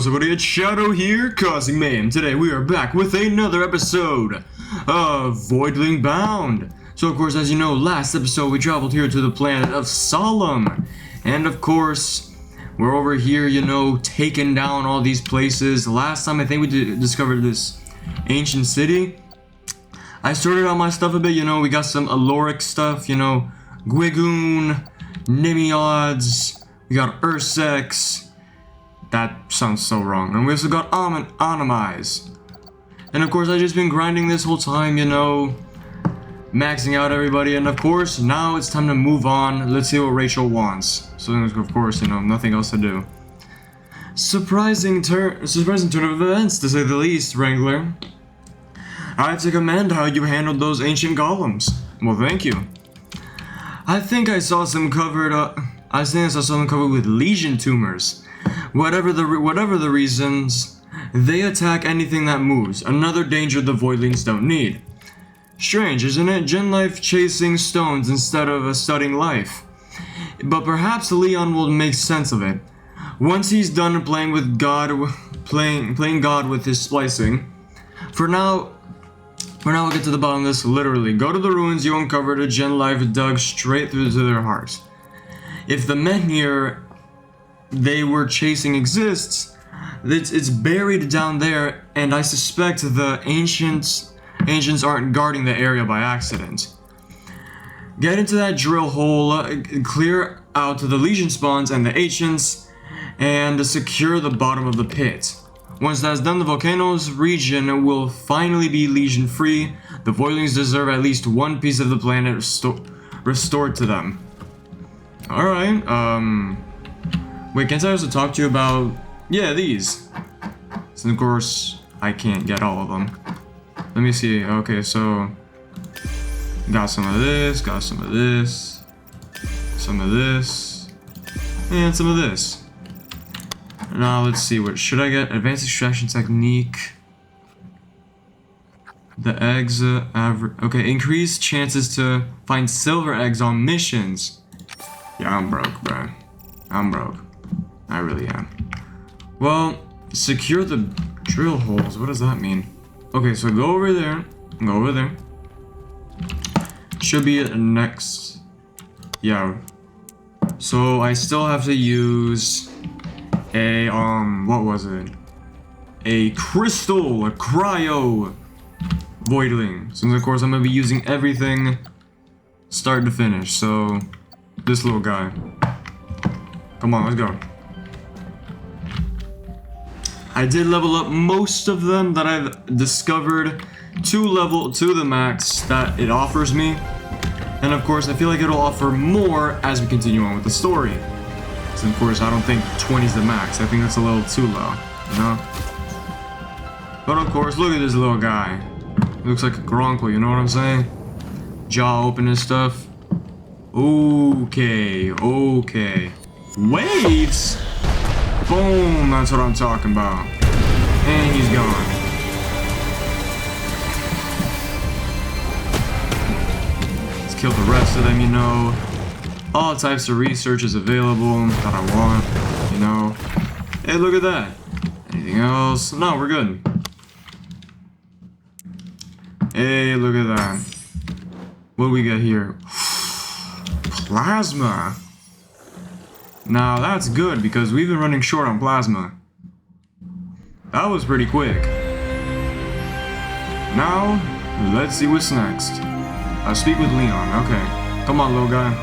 what's up, buddy? It's Shadow here, causing mayhem. Today we are back with another episode of Voidling Bound. So, of course, as you know, last episode we traveled here to the planet of Solemn. And, of course, we're over here, you know, taking down all these places. Last time I think we discovered this ancient city. I sorted out my stuff a bit, you know, we got some Aloric stuff, you know, Gwigoon, Nimiods, we got Ursex. That sounds so wrong. And we also got Animize. And of course, I've just been grinding this whole time, you know, maxing out everybody. And of course, now it's time to move on. Let's see what Rachel wants. So, of course, you know, nothing else to do. Surprising turn of events, to say the least, Wrangler. I have to commend how you handled those ancient golems. Well, thank you. I think I saw some covered with lesion tumors. Whatever the reasons, they attack anything that moves. Another danger the Voidlings don't need. Strange, isn't it? Gen life chasing stones instead of studying life. But perhaps Leon will make sense of it. Once he's done playing God with his splicing. For now we'll get to the bottom of this literally. Go to the ruins you uncovered, a gen life dug straight through to their hearts. If the menhir they were chasing exists, it's buried down there, and I suspect the ancients aren't guarding the area by accident. Get into that drill hole, clear out the legion spawns and the ancients, and secure the bottom of the pit. Once that's done, the volcano's region will finally be legion free. The Voidlings deserve at least one piece of the planet restored to them. Alright, wait, can't I also talk to you about, yeah, these? So of course, I can't get all of them. Let me see, okay, so, got some of this, some of this, and some of this. Now, let's see, what should I get? Advanced extraction technique. The eggs, okay, increased chances to find silver eggs on missions. Yeah, I'm broke, bro. I'm broke. I really am. Well, secure the drill holes. What does that mean? Okay, so go over there. Go over there. Should be it next. Yeah. So I still have to use a what was it? A crystal, a cryo voidling. Since of course I'm gonna be using everything start to finish. So this little guy. Come on, let's go. I did level up most of them that I've discovered to the max that it offers me. And of course, I feel like it'll offer more as we continue on with the story. So of course, I don't think 20 is the max. I think that's a little too low, you know? But of course, look at this little guy. He looks like a Gronkle, you know what I'm saying? Jaw open and stuff. Okay. Waves? Boom, that's what I'm talking about. And he's gone. Let's kill the rest of them, you know. All types of research is available that I want, you know. Hey, look at that. Anything else? No, we're good. Hey, look at that. What do we got here? Plasma. Now that's good because we've been running short on plasma. That was pretty quick. Now, let's see what's next. I'll speak with Leon. Okay. Come on, little guy.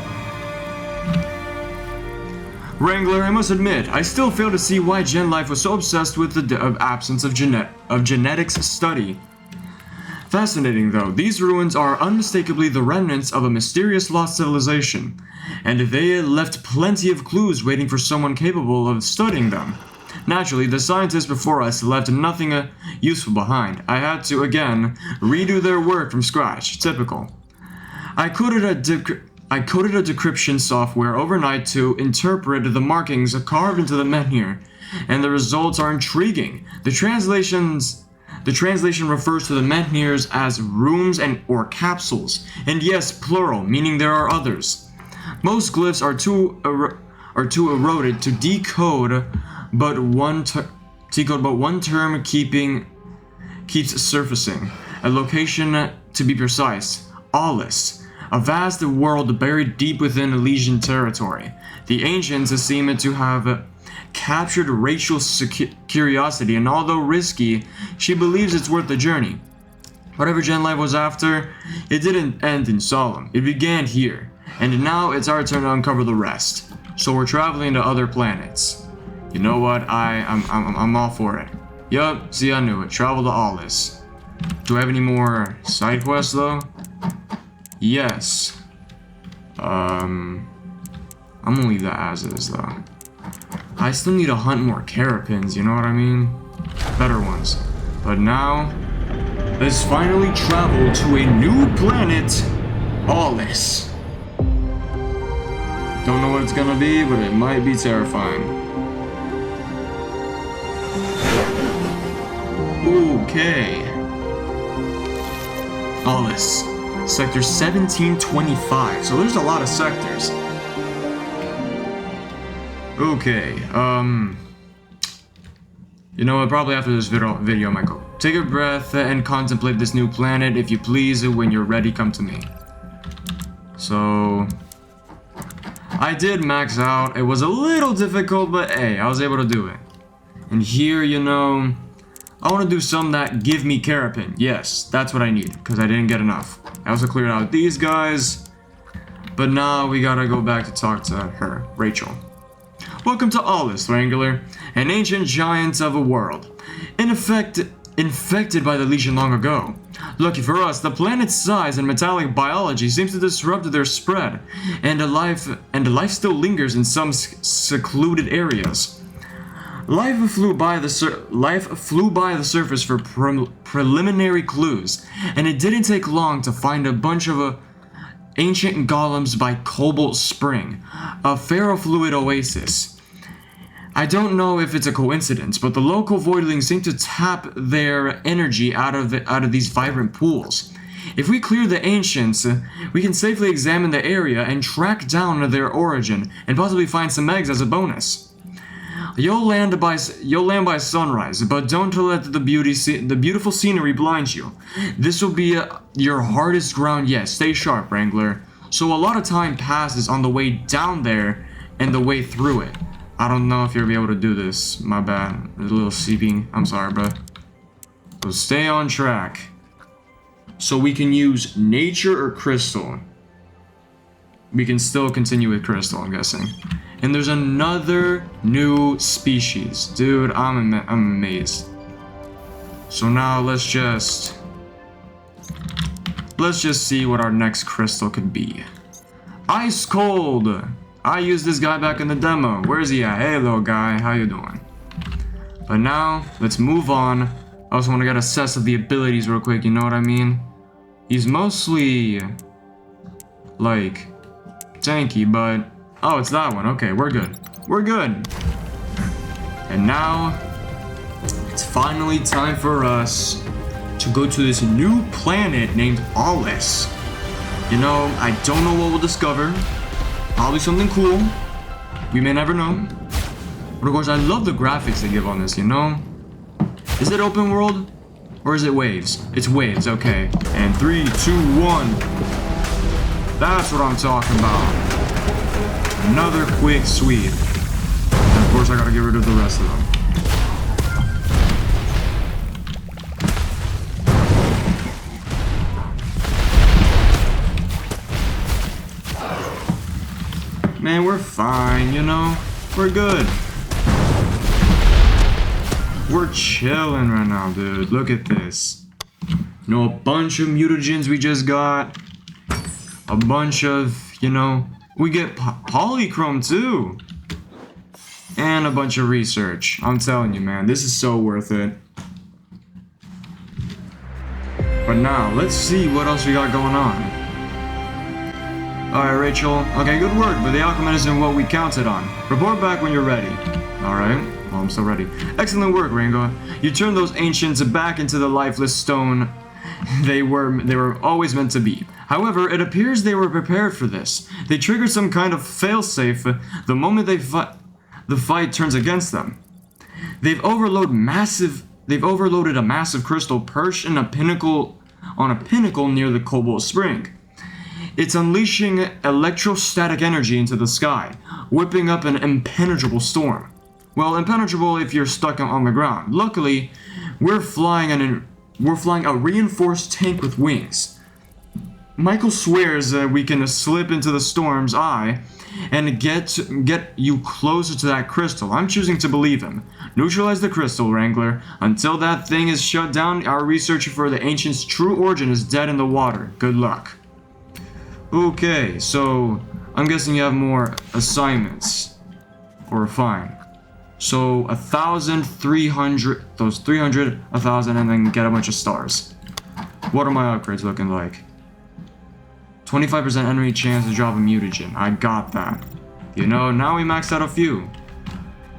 Wrangler, I must admit, I still fail to see why Gen Life was so obsessed with the absence of genetics study. Fascinating though, these ruins are unmistakably the remnants of a mysterious lost civilization, and they left plenty of clues waiting for someone capable of studying them. Naturally, the scientists before us left nothing useful behind. I had to, again, redo their work from scratch. Typical. I coded a decryption software overnight to interpret the markings carved into the menhir, and the results are intriguing. The translation refers to the menhirs as rooms or capsules, and yes, plural, meaning there are others. Most glyphs are too eroded to decode, but one T-code, but one term keeps surfacing. A location, to be precise, Aulis, a vast world buried deep within Elysian territory. The ancients seem to have captured Rachel's curiosity, and although risky, she believes it's worth the journey. Whatever Gen Life was after, it didn't end in Solemn. It began here, and now it's our turn to uncover the rest. So we're traveling to other planets. You know what? I'm all for it. Yup, see, I knew it. Travel to Aulis. Do I have any more side quests though? Yes. I'm gonna leave that as is though. I still need to hunt more Carapins, you know what I mean? Better ones. But now, let's finally travel to a new planet, Aulis. Don't know what it's gonna be, but it might be terrifying. Okay. Aulis, sector 1725. So there's a lot of sectors. Okay, you know what, probably after this video I might go. Take a breath and contemplate this new planet. If you please, when you're ready, come to me. So, I did max out. It was a little difficult, but hey, I was able to do it. And here, you know, I want to do some that give me Carapin. Yes, that's what I need, because I didn't get enough. I also cleared out these guys, but now we gotta go back to talk to her, Rachel. Welcome to Aulis, Wrangler, an ancient giant of a world, infected by the Legion long ago. Lucky for us, the planet's size and metallic biology seems to disrupt their spread, and life still lingers in some secluded areas. Life flew by the surface for preliminary clues, and it didn't take long to find a bunch of ancient golems by Cobalt Spring, a ferrofluid oasis. I don't know if it's a coincidence, but the local Voidlings seem to tap their energy out of these vibrant pools. If we clear the ancients, we can safely examine the area and track down their origin, and possibly find some eggs as a bonus. You'll land by sunrise, but don't let the beautiful scenery blind you. This will be your hardest ground yet. Stay sharp, Wrangler. So a lot of time passes on the way down there and the way through it. I don't know if you'll be able to do this. My bad. There's a little seeping. I'm sorry, bro. So stay on track. So we can use nature or crystal. We can still continue with crystal, I'm guessing. And there's another new species. Dude, I'm amazed. So now let's just see what our next crystal could be. Ice Cold! I used this guy back in the demo. Where's he at? Hey, little guy, how you doing? But now, let's move on. I also want to get a sense of the abilities real quick, you know what I mean? He's mostly, like, tanky, but... Oh, it's that one. Okay, we're good. We're good. And now, it's finally time for us to go to this new planet named Aulis. You know, I don't know what we'll discover. Probably something cool. We may never know. But of course, I love the graphics they give on this, you know? Is it open world? Or is it waves? It's waves, okay. And 3, 2, 1. That's what I'm talking about. Another quick sweep. And of course I gotta get rid of the rest of them. Man, we're fine, you know? We're good. We're chilling right now, dude. Look at this. You know, a bunch of mutagens we just got. A bunch of, you know... We get polychrome too. And a bunch of research. I'm telling you, man, this is so worth it. But now, let's see what else we got going on. Alright, Rachel. Okay, good work, but the alchemist isn't what we counted on. Report back when you're ready. Alright, well, I'm still ready. Excellent work, Ringo. You turned those ancients back into the lifeless stone they were always meant to be. However, it appears they were prepared for this. They triggered some kind of failsafe the moment the fight turns against them. They've overloaded a massive crystal perched on a pinnacle near the Cobalt Spring. It's unleashing electrostatic energy into the sky, whipping up an impenetrable storm. Well, impenetrable if you're stuck on the ground. Luckily, we're flying a reinforced tank with wings. Michael swears that we can slip into the storm's eye and get you closer to that crystal. I'm choosing to believe him. Neutralize the crystal, Wrangler. Until that thing is shut down, our research for the Ancient's true origin is dead in the water. Good luck. Okay, so I'm guessing you have more assignments. Or fine. So 1,300, those 300, 1,000, and then get a bunch of stars. What are my upgrades looking like? 25% enemy chance to drop a mutagen. I got that. You know, now we maxed out a few.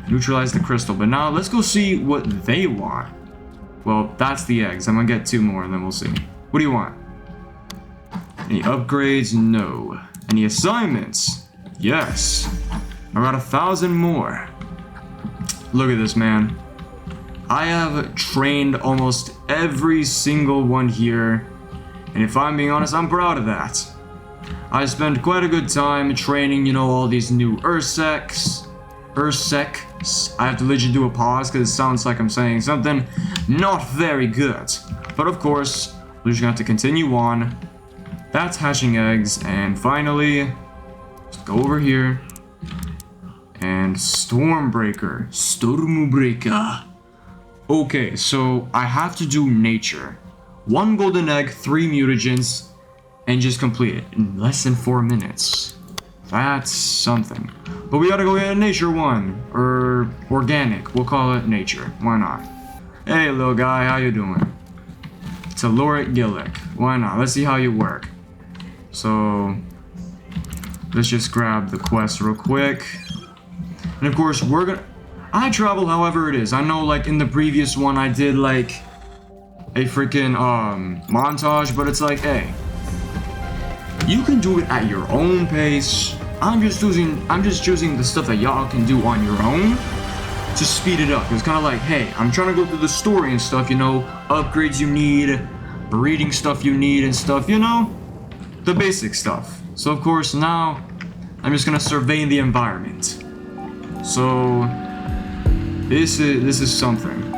Neutralize the crystal. But now let's go see what they want. Well, that's the eggs. I'm gonna get 2 more and then we'll see. What do you want? Any upgrades? No. Any assignments? Yes. I got 1,000 more. Look at this, man. I have trained almost every single one here. And if I'm being honest, I'm proud of that. I spent quite a good time training, you know, all these new Ursecs. I have to legit do a pause because it sounds like I'm saying something not very good. But of course, we're just gonna have to continue on. That's hatching eggs, and finally, let's go over here. And Stormbreaker. Okay, so I have to do nature. 1 golden egg, 3 mutagens, and just complete it in less than 4 minutes. That's something. But we gotta go get nature 1, or organic. We'll call it nature. Why not? Hey, little guy, how you doing? Teloric Gillick. Why not? Let's see how you work. So, let's just grab the quest real quick. And of course, I travel however it is. I know, like, in the previous one, I did, like, a freaking, montage, but it's like, hey, you can do it at your own pace. I'm just choosing the stuff that y'all can do on your own to speed it up. It's kind of like, hey, I'm trying to go through the story and stuff, you know, upgrades you need, breeding stuff you need and stuff, you know, the basic stuff. So of course now I'm just gonna survey the environment. So this is something.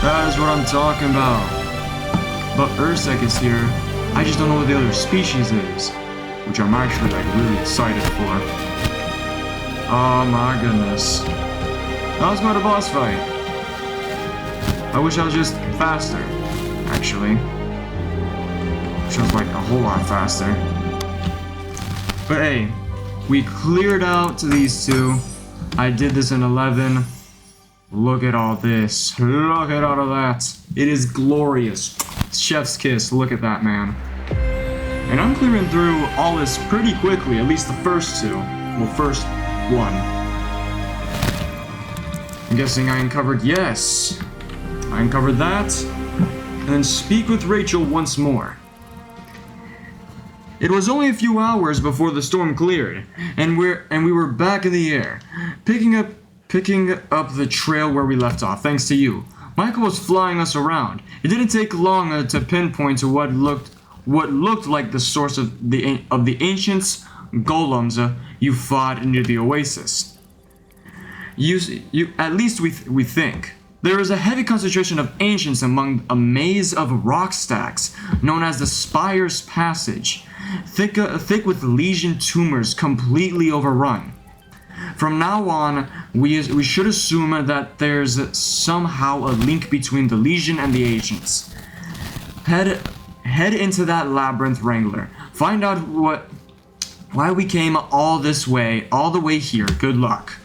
That's what I'm talking about. But Ursek is here. I just don't know what the other species is, which I'm actually like really excited for. Oh my goodness. That was quite a boss fight. I wish I was just faster, actually. Wish I was like a whole lot faster. But hey, we cleared out these two. I did this in 11. Look at all this. Look at all of that. It is glorious. Chef's kiss. Look at that, man. And I'm clearing through Aulis pretty quickly, at least the first two. Well, first one. I'm guessing I uncovered, yes. I uncovered that. And then speak with Rachel once more. It was only a few hours before the storm cleared, and we were back in the air, picking up the trail where we left off, thanks to you. Michael was flying us around. It didn't take long to pinpoint to what looked like the source of the ancients golems you fought near the oasis. You at least we think. There is a heavy concentration of ancients among a maze of rock stacks known as the Spire's Passage, thick with legion tumors completely overrun. From now on, we should assume that there's somehow a link between the Legion and the Ancients. Head into that labyrinth, Wrangler. Find out why we came all the way here. Good luck.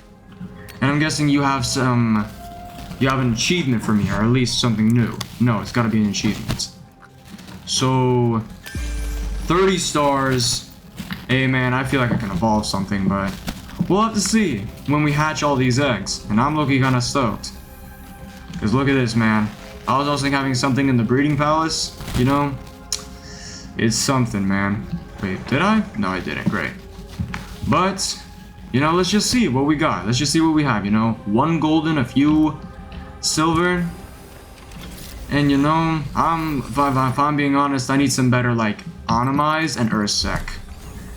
And I'm guessing you have an achievement for me, or at least something new. No, it's gotta be an achievement. So, 30 stars. Hey man, I feel like I can evolve something, but we'll have to see when we hatch all these eggs. And I'm looking kinda stoked. Cause look at this, man. I was also having something in the breeding palace, you know? It's something, man. Wait, did I? No, I didn't. Great. But, you know, let's just see what we got. Let's just see what we have, you know? 1 golden, a few silver. And you know, if I'm being honest, I need some better, like, Animize and Ursek.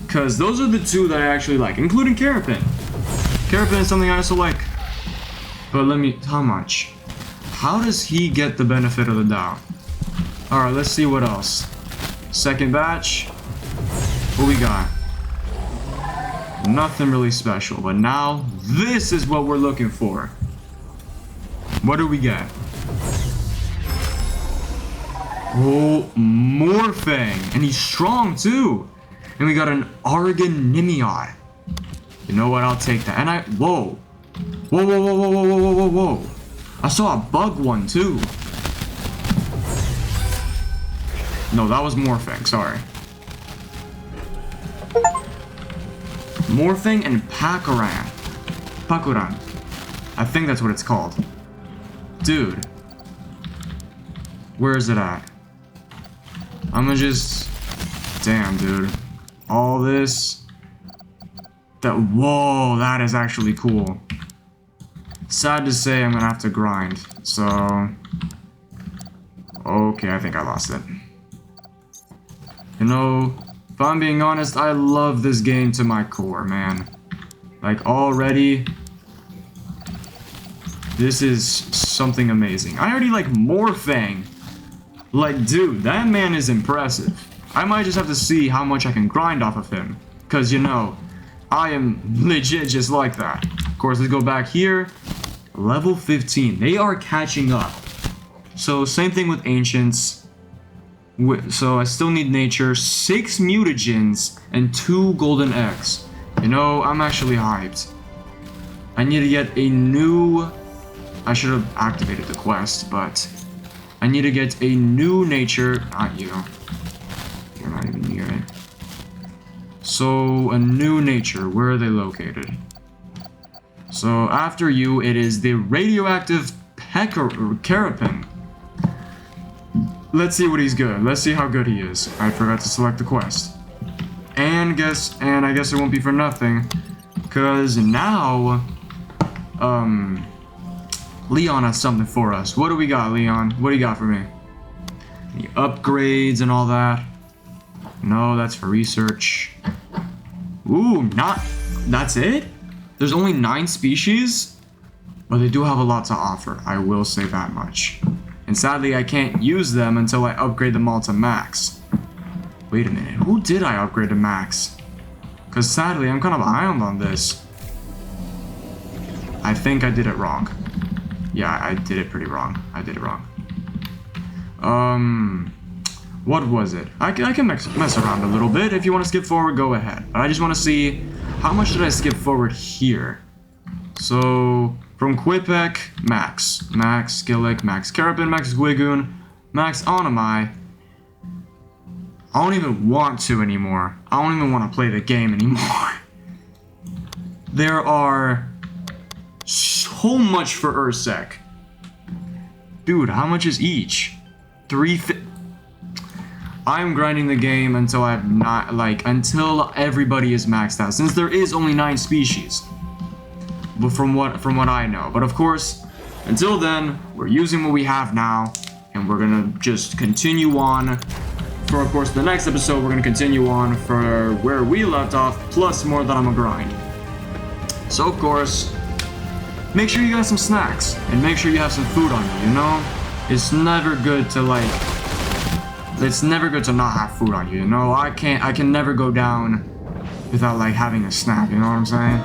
Because those are the two that I actually like, including Carapin. Carapin is something I also like. But how much? How does he get the benefit of the doubt? Alright, let's see what else. Second batch. What we got? Nothing really special, but now this is what we're looking for. What do we get? Oh, Morphang, and he's strong too. And we got an Oregon Nimiod. You know what? I'll take that. And whoa, whoa, whoa, whoa, whoa, whoa, whoa, whoa, whoa! I saw a bug one too. No, that was Morphang. Sorry. Morphang and Pakuran. I think that's what it's called. Dude. Where is it at? I'm gonna just... Damn, dude. All this... Whoa, that is actually cool. Sad to say, I'm gonna have to grind. So... Okay, I think I lost it. You know, if I'm being honest, I love this game to my core, man. Like, already, this is something amazing. I already like Morphang. Like, dude, that man is impressive. I might just have to see how much I can grind off of him. Because, you know, I am legit just like that. Of course, let's go back here. Level 15. They are catching up. So, same thing with Ancients. So, I still need Nature, 6 Mutagens, and 2 Golden Eggs. You know, I'm actually hyped. I need to get a new... I should have activated the quest, but... I need to get a new Nature... Not you. You're not even near it. So, a new Nature. Where are they located? So, after you, it is the radioactive Carapin. Let's see what he's good. Let's see how good he is. I forgot to select the quest. And I guess it won't be for nothing. Cause now, Leon has something for us. What do we got, Leon? What do you got for me? Any upgrades and all that? No, that's for research. Ooh, that's it? There's only 9 species? But they do have a lot to offer, I will say that much. And sadly, I can't use them until I upgrade them all to max. Wait a minute, who did I upgrade to max? Because sadly, I'm kind of behind on this. I think I did it wrong. Yeah, I did it pretty wrong. I did it wrong. What was it? I can mess around a little bit. If you want to skip forward, go ahead. But I just want to see, how much did I skip forward here? So, from Quipek, max Skillick, max Carapin, max Gwigoon, max Onamai. I don't even want to anymore. I don't even want to play the game anymore. There are so much for Ursec. Dude, how much is each? I'm grinding the game until until everybody is maxed out, since there is only 9 species. But from what I know. But of course, until then, we're using what we have now, and we're gonna just continue on. For of course the next episode, we're gonna continue on for where we left off, plus more that I'm gonna grind. So of course, make sure you got some snacks, and make sure you have some food on you, you know? It's never good to not have food on you, you know? I can never go down without having a snack, you know what I'm saying?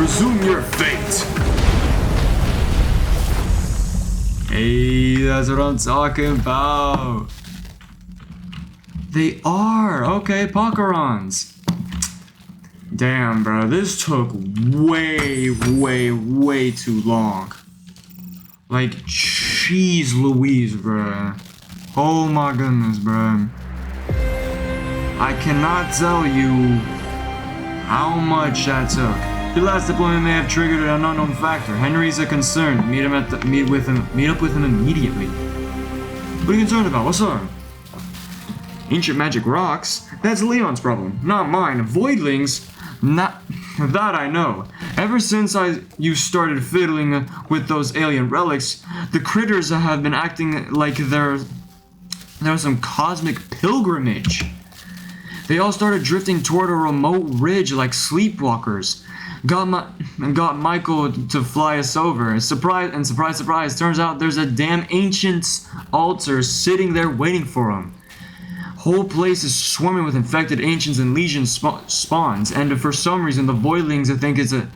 resume your fate. Hey, that's what I'm talking about. They are. Okay, Pokerons. Damn, bro. This took way too long. Like, jeez Louise, bro. Oh my goodness, bro. I cannot tell you how much that took. Your last deployment may have triggered an unknown factor. Henry's a concern. Meet up with him immediately. What are you concerned about? What's up? Ancient magic rocks? That's Leon's problem, not mine. Voidlings? Not that I know. Ever since you started fiddling with those alien relics, the critters have been acting like there's some cosmic pilgrimage. They all started drifting toward a remote ridge like sleepwalkers. Got Michael to fly us over. Surprise, turns out there's a damn ancient altar sitting there waiting for him. Whole place is swarming with infected ancients and legion spawns, and for some reason the Voidlings think it's an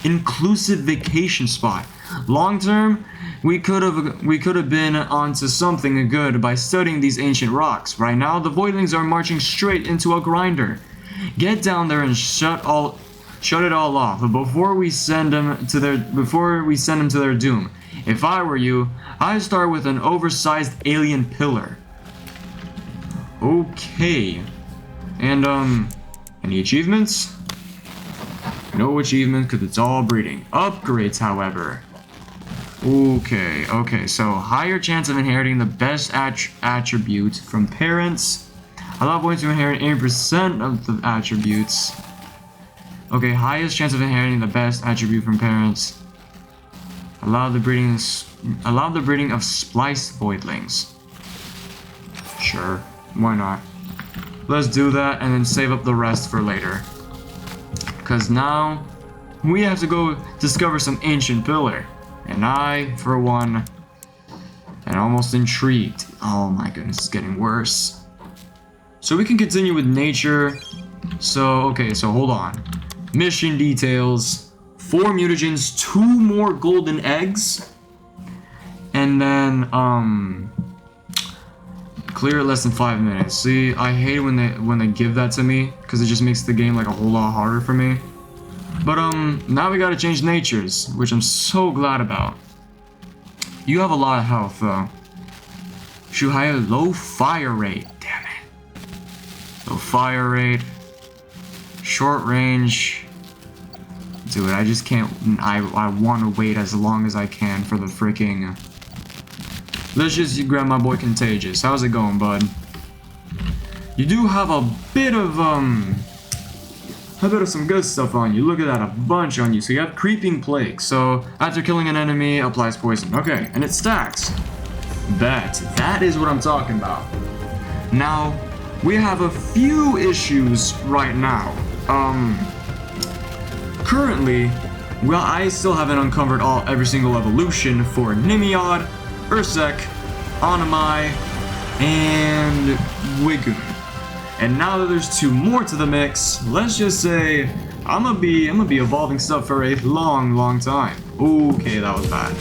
inclusive vacation spot. Long term, we could have been onto something good by studying these ancient rocks. Right now, the Voidlings are marching straight into a grinder. Get down there and shut it all off before we send them to their doom. If I were you, I'd start with an oversized alien pillar. Okay. And any achievements? No achievements because it's all breeding. Upgrades, however. Okay, so higher chance of inheriting the best attribute from parents. Allow boys to inherit 80% of the attributes. Okay, highest chance of inheriting the best attribute from parents. Allow the breeding of spliced voidlings. Sure, why not? Let's do that and then save up the rest for later. Cause now we have to go discover some ancient pillar. And I, for one, am almost intrigued. Oh my goodness, it's getting worse. So we can continue with nature. So hold on. Mission details. 4 mutagens, 2 more golden eggs. And then, clear it less than 5 minutes. See, I hate when they give that to me, because it just makes the game like a whole lot harder for me. But now we gotta change natures, which I'm so glad about. You have a lot of health though. Should have a low fire rate. Damn it. Low fire rate. Short range. Dude, I just can't. I want to wait as long as I can for the freaking. Let's just grab my boy Contagious. How's it going, bud? You do have a bit of some good stuff on you. Look at that, a bunch on you. So you have Creeping Plague. So after killing an enemy, applies poison. Okay, and it stacks. That is what I'm talking about. Now, we have a few issues right now. Currently, well, I still haven't uncovered every single evolution for Nimiod, Ursek, Onamai, and Wigoon. And now that there's 2 more to the mix, let's just say I'm gonna be evolving stuff for a long time. Okay, that was bad.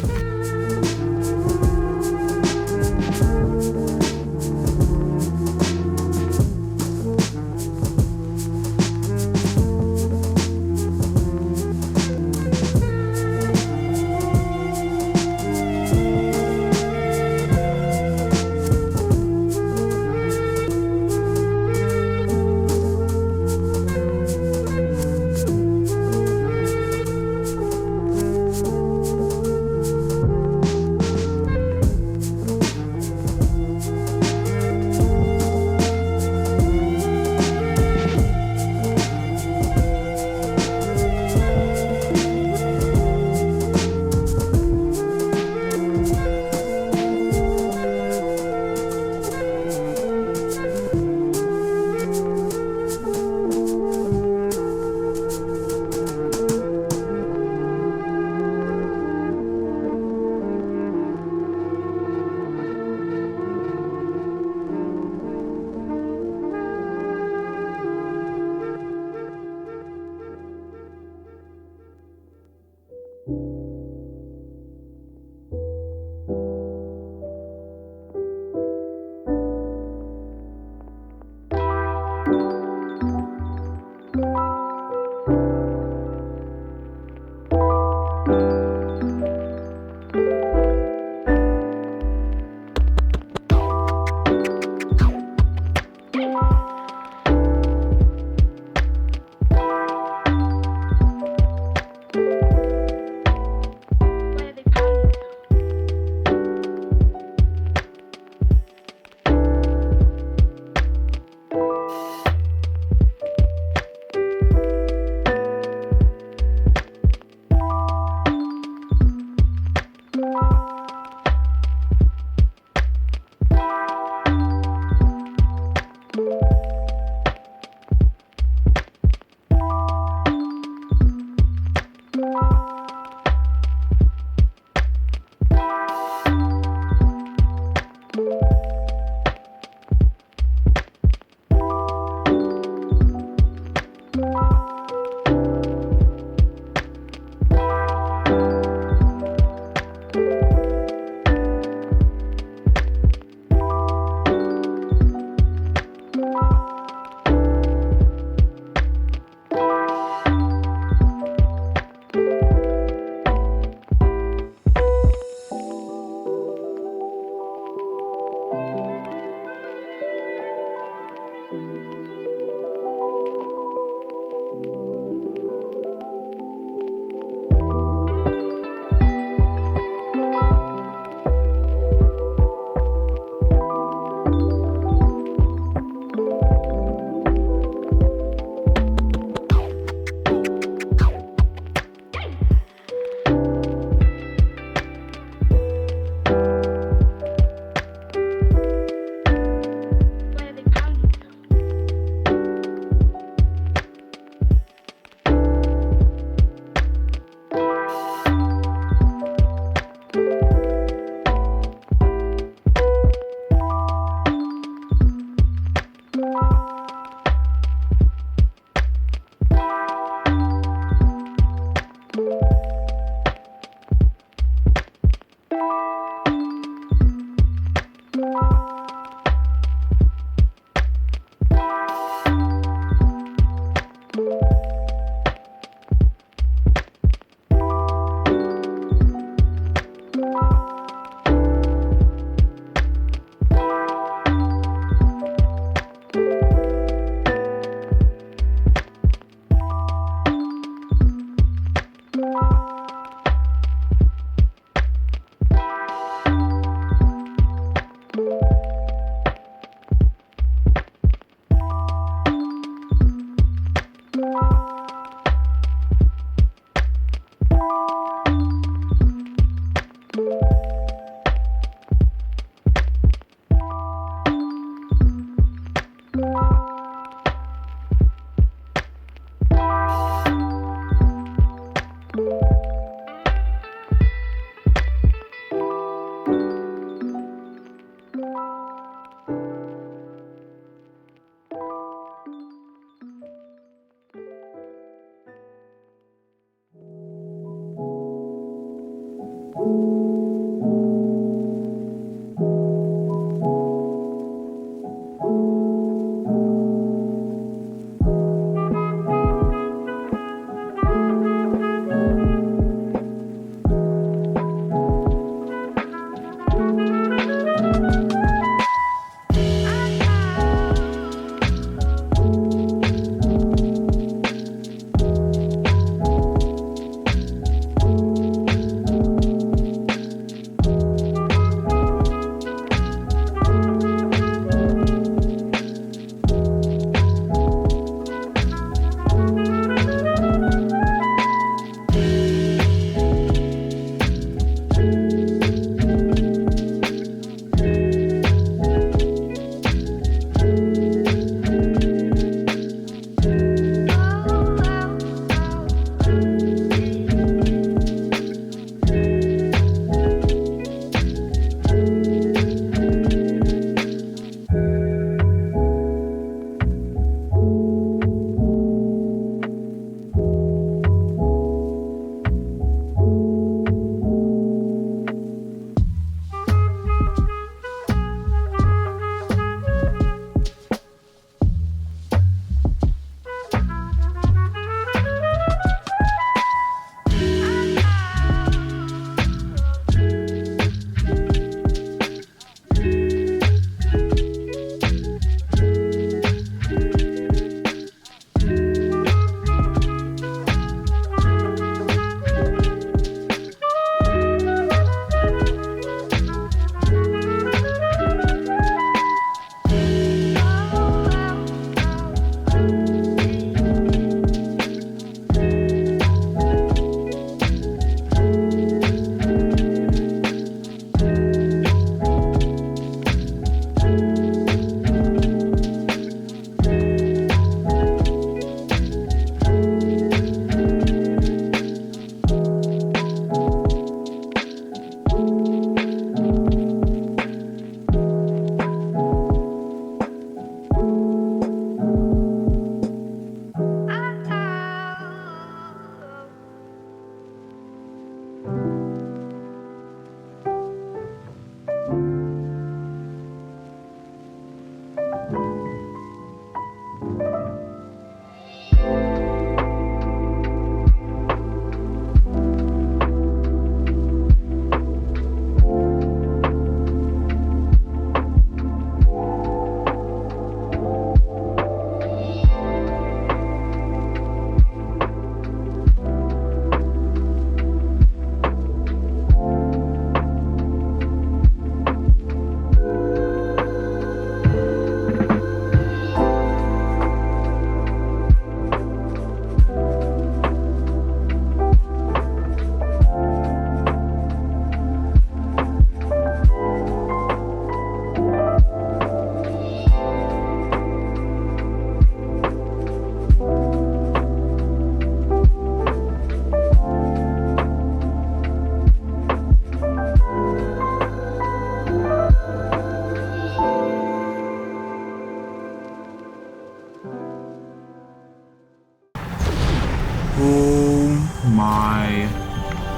Oh my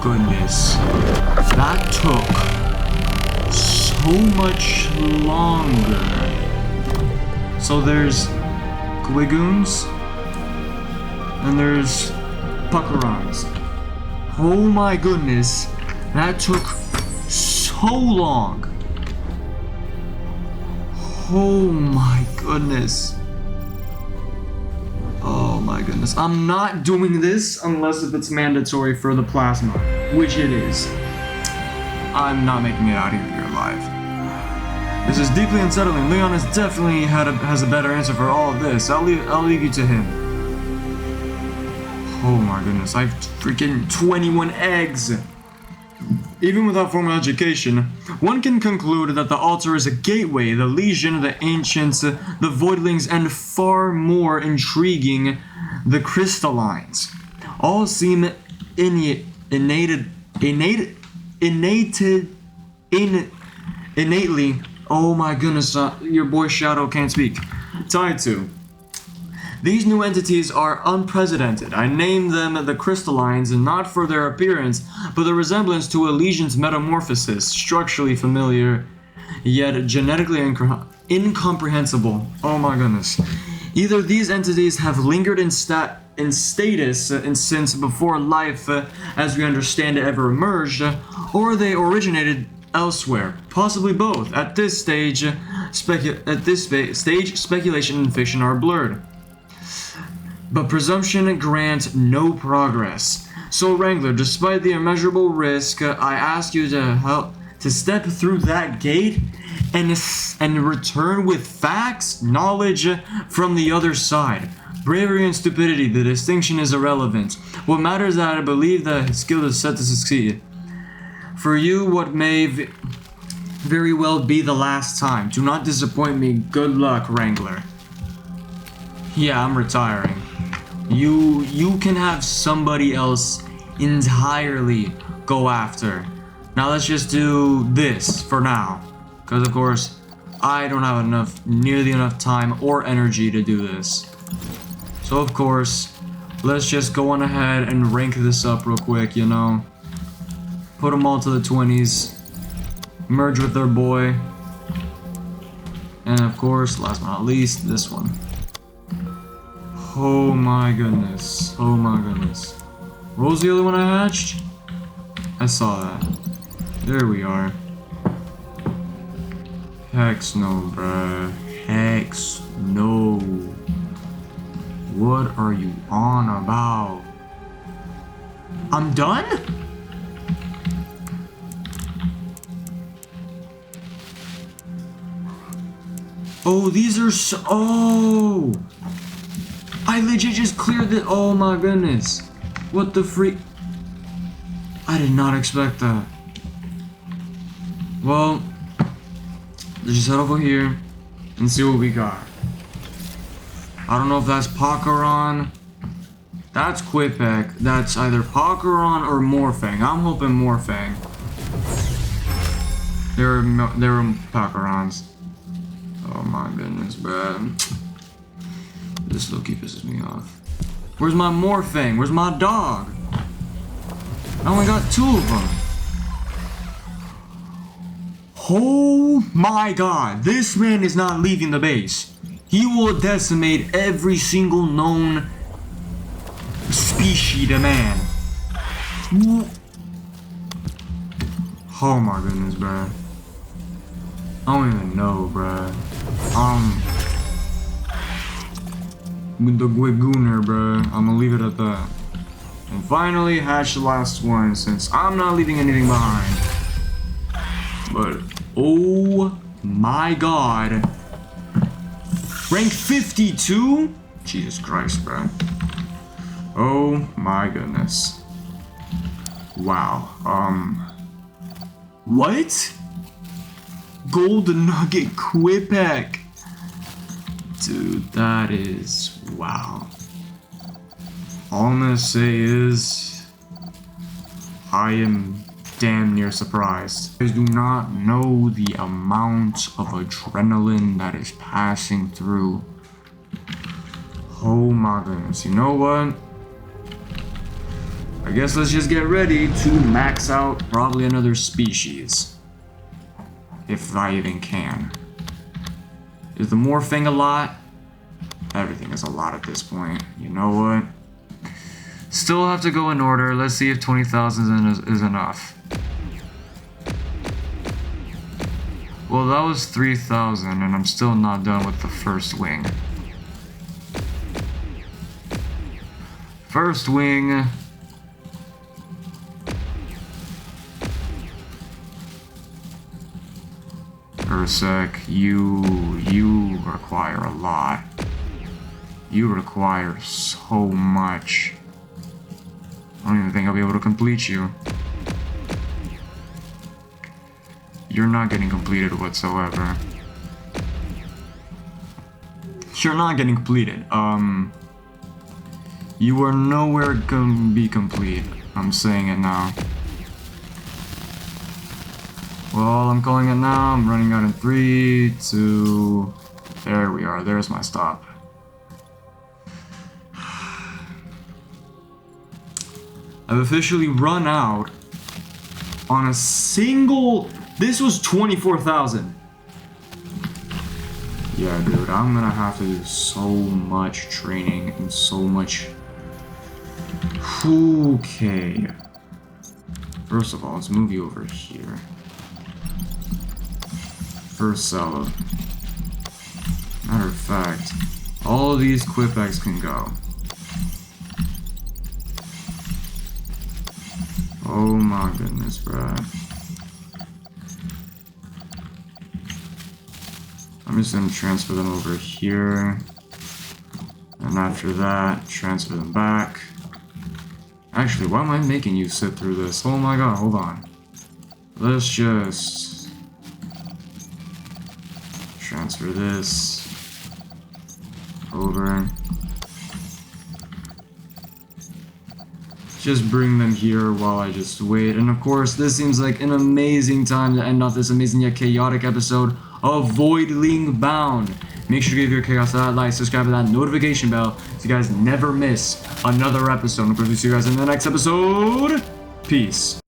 goodness. That took so much longer. So there's Gligoons and there's Puckerons. Oh my goodness. That took so long. Oh my goodness. Oh my goodness. I'm not doing this unless if it's mandatory for the plasma, which it is. I'm not making it out here alive. This is deeply unsettling. Leon has definitely has a better answer for all of this. I'll leave you to him. Oh my goodness, I've freaking 21 eggs! Even without formal education, one can conclude that the altar is a gateway, the Legion, the Ancients, the Voidlings, and far more intriguing, the Crystallines. All seem innately, oh my goodness, your boy Shadow can't speak, tied to. These new entities are unprecedented. I name them the Crystallines not for their appearance, but the resemblance to a Legion's metamorphosis, structurally familiar, yet genetically incomprehensible. Oh my goodness. Either these entities have lingered in status since before life, as we understand it, ever emerged, or they originated elsewhere. Possibly both. At this stage, speculation and fiction are blurred. But presumption grants no progress. So Wrangler, despite the immeasurable risk, I ask you to step through that gate and return with facts, knowledge from the other side. Bravery and stupidity, the distinction is irrelevant. What matters is that I believe the skill is set to succeed. For you, what may very well be the last time. Do not disappoint me. Good luck, Wrangler. Yeah, I'm retiring. You can have somebody else entirely go after. Now let's just do this for now. Because of course, I don't have nearly enough time or energy to do this. So of course, let's just go on ahead and rank this up real quick, you know. Put them all to the 20s. Merge with their boy. And of course, last but not least, this one. Oh my goodness. Oh my goodness. What was the other one I hatched? I saw that. There we are. Hex no, bruh. Hex no. What are you on about? I'm done? Oh, these are so... Oh! I legit just cleared it. Oh my goodness. What the freak? I did not expect that. Well, let's just head over here and see what we got. I don't know if that's Pakaron. That's Quipek. That's either Pakaron or Morphang. I'm hoping Morphang. There were Pakarons. Oh my goodness, bruh. This low-key pisses me off. Where's my Morphang? Where's my dog? I only got 2 of them. Oh my god, this man is not leaving the base. He will decimate every single known species to man. Oh my goodness, bruh. I don't even know, bruh. With the Gwigooner, bruh. I'm gonna leave it at that. And finally, hatch the last one, since I'm not leaving anything behind. But, oh my god. Rank 52? Jesus Christ, bruh. Oh my goodness. Wow. What? Gold Nugget Quipek. Dude, that is... wow. All I'm gonna say is... I am damn near surprised. You guys do not know the amount of adrenaline that is passing through Oh my goodness, you know what? I guess let's just get ready to max out probably another species. If I even can. Is the morphing a lot? Everything is a lot at this point. You know what? Still have to go in order. Let's see if 20,000 is enough. Well, that was 3,000 and I'm still not done with the first wing. First wing. Ursec, you require a lot. You require so much. I don't even think I'll be able to complete you. You're not getting completed whatsoever. You're not getting completed. You are nowhere gonna be complete. I'm saying it now. Well, I'm calling it now. I'm running out in 3, 2... There we are. There's my stop. I've officially run out on a single... This was 24,000. Yeah, dude, I'm gonna have to do so much training and so much... Okay. First of all, let's move you over here. First seller. Matter of fact, all of these Quipex can go. Oh my goodness, bruh. I'm just gonna transfer them over here. And after that, transfer them back. Actually, why am I making you sit through this? Oh my god, hold on. Let's just... transfer this over. Just bring them here while I just wait. And of course, this seems like an amazing time to end off this amazing yet chaotic episode of Voidling Bound. Make sure to give your chaos that like, subscribe to that notification bell so you guys never miss another episode. And of course, we'll see you guys in the next episode. Peace.